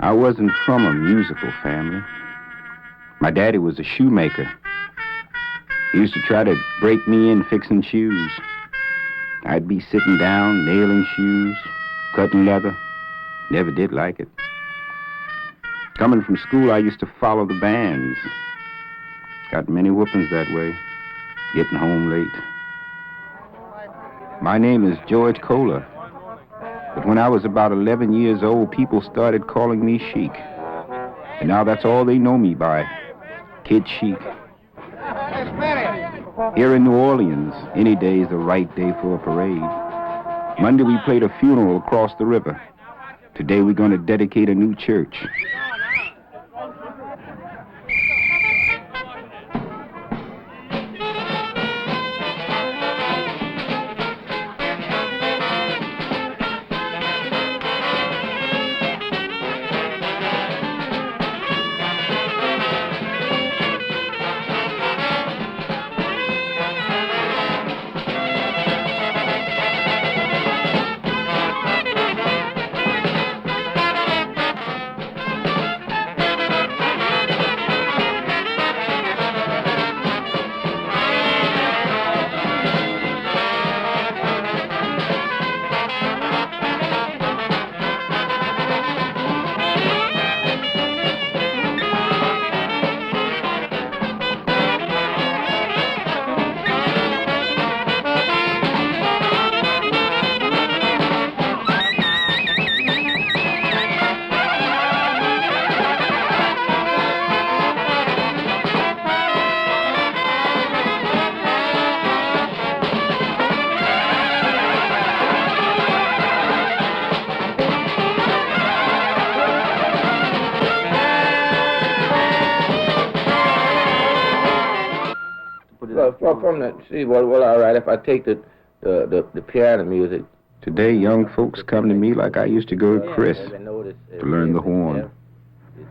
I wasn't from a musical family. My daddy was a shoemaker. He used to try to break me in fixing shoes. I'd be sitting down, nailing shoes, cutting leather. Never did like it. Coming from school, I used to follow the bands. Got many whoopings that way, getting home late. My name is George Colar. But when I was about 11 years old, people started calling me Sheik. And now that's all they know me by, Kid Sheik. Here in New Orleans, any day is the right day for a parade. Monday we played a funeral across the river. Today we're going to dedicate a new church. From the, see, well, all right, if I take the piano music. Today, young folks come to me like I used to go to Chris to learn the horn.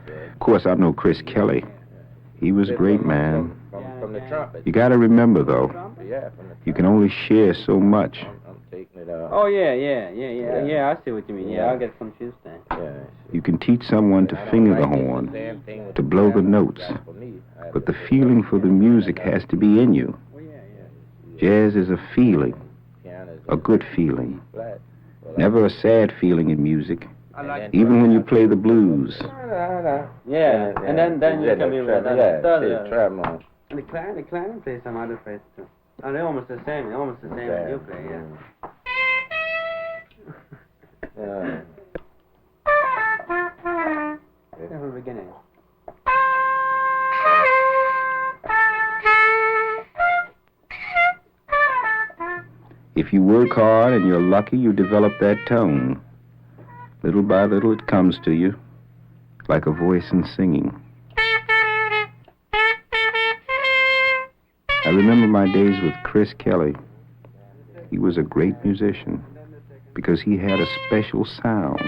Of course, I know Chris Kelly. He was a great man. From the trumpet. You got to remember, though, you can only share so much. I'm taking it out. Oh, yeah, I see what you mean. Yeah, I'll get some shoes then. Yeah. You can teach someone to finger the horn, to blow the notes, but the feeling for the music has to be in you. Jazz is a feeling, a good feeling. Never a sad feeling in music, even when you play the blues. Yeah, and then you can be with tremolo. And the clarinet plays some other phrases too. Oh, they're almost the same as you play, yeah. From the beginning. If you work hard and you're lucky, you develop that tone. Little by little it comes to you, like a voice in singing. I remember my days with Chris Kelly. He was a great musician because he had a special sound.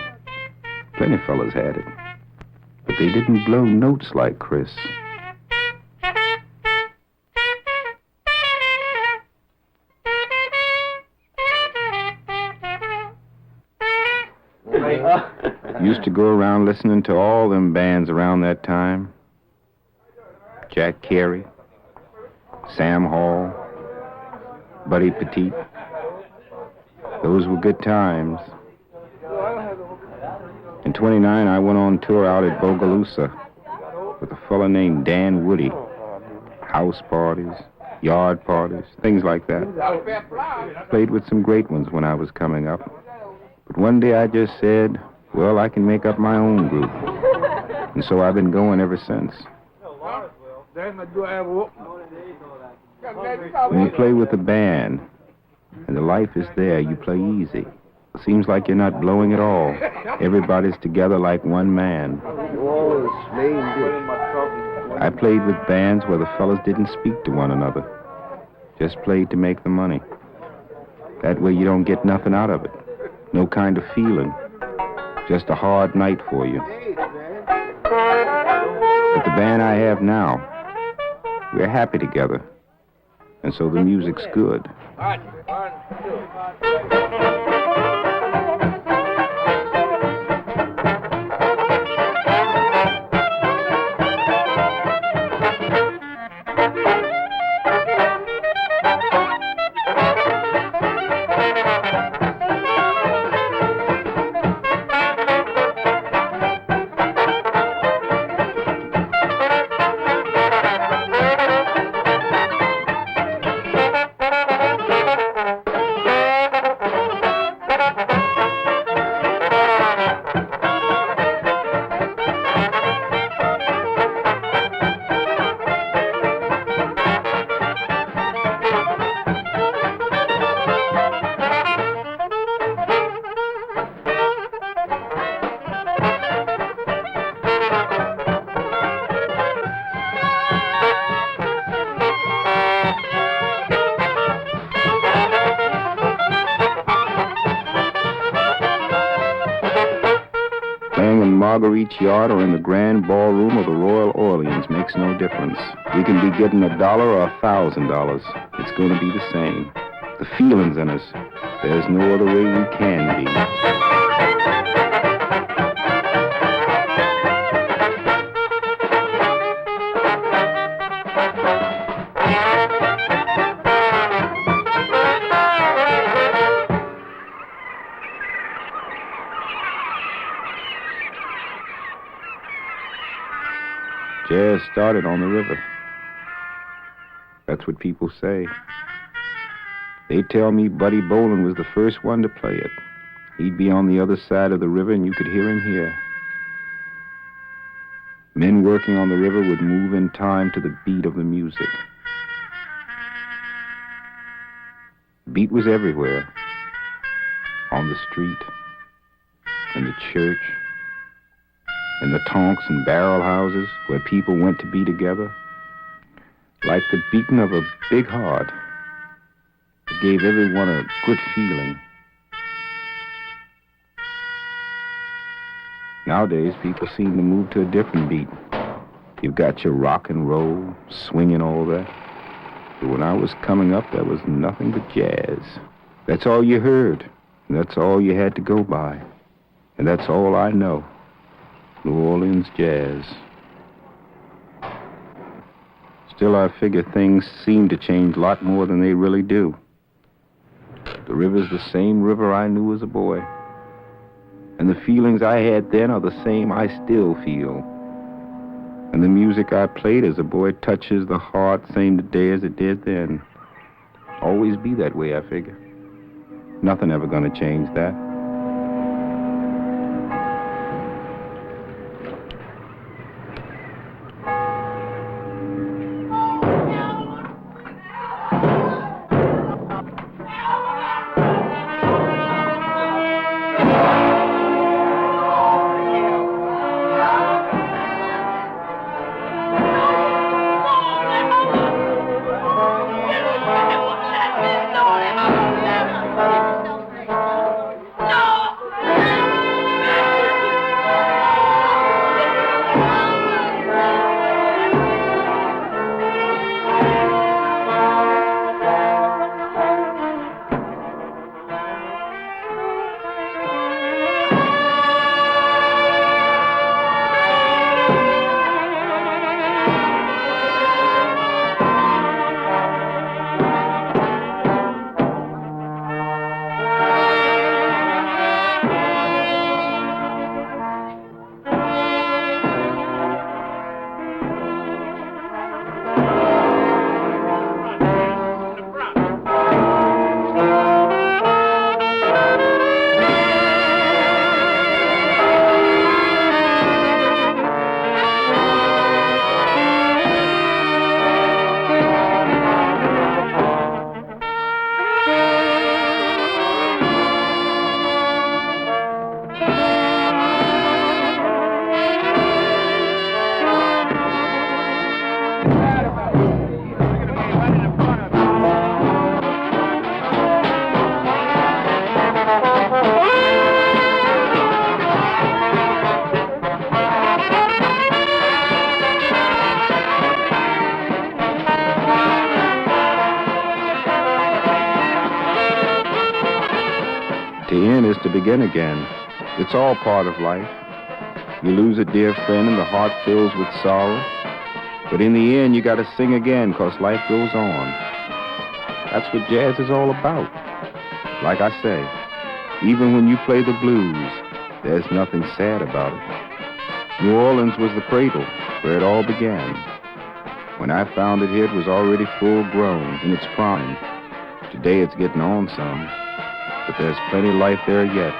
Plenty fellas had it, but they didn't blow notes like Chris. Used to go around listening to all them bands around that time. Jack Carey, Sam Hall, Buddy Petit. Those were good times. In 29, I went on tour out at Bogalusa with a fella named Dan Woody. House parties, yard parties, things like that. Played with some great ones when I was coming up. But one day I just said, well, I can make up my own group. And so I've been going ever since. When you play with a band, and the life is there, you play easy. It seems like you're not blowing at all. Everybody's together like one man. I played with bands where the fellas didn't speak to one another. Just played to make the money. That way you don't get nothing out of it. No kind of feeling. Just a hard night for you. But the band I have now, we're happy together. And so the music's good. Marguerite's Yacht or in the grand ballroom of the Royal Orleans makes no difference. We can be getting $1 or $1,000. It's going to be the same. The feeling's in us. There's no other way we can be. Jazz started on the river. That's what people say. They tell me Buddy Bolin was the first one to play it. He'd be on the other side of the river and you could hear him here. Men working on the river would move in time to the beat of the music. The beat was everywhere. On the street, in the church, in the tonks and barrel houses where people went to be together. Like the beating of a big heart. It gave everyone a good feeling. Nowadays, people seem to move to a different beat. You've got your rock and roll, swing and all that. But when I was coming up, there was nothing but jazz. That's all you heard. And that's all you had to go by. And that's all I know. New Orleans jazz. Still, I figure things seem to change a lot more than they really do. The river's the same river I knew as a boy. And the feelings I had then are the same I still feel. And the music I played as a boy touches the heart same today as it did then. Always be that way, I figure. Nothing ever gonna change that. To begin again. It's all part of life. You lose a dear friend and the heart fills with sorrow. But in the end, you gotta sing again, 'cause life goes on. That's what jazz is all about. Like I say, even when you play the blues, there's nothing sad about it. New Orleans was the cradle where it all began. When I found it here, it was already full grown in its prime. Today it's getting on some. But there's plenty of life there yet.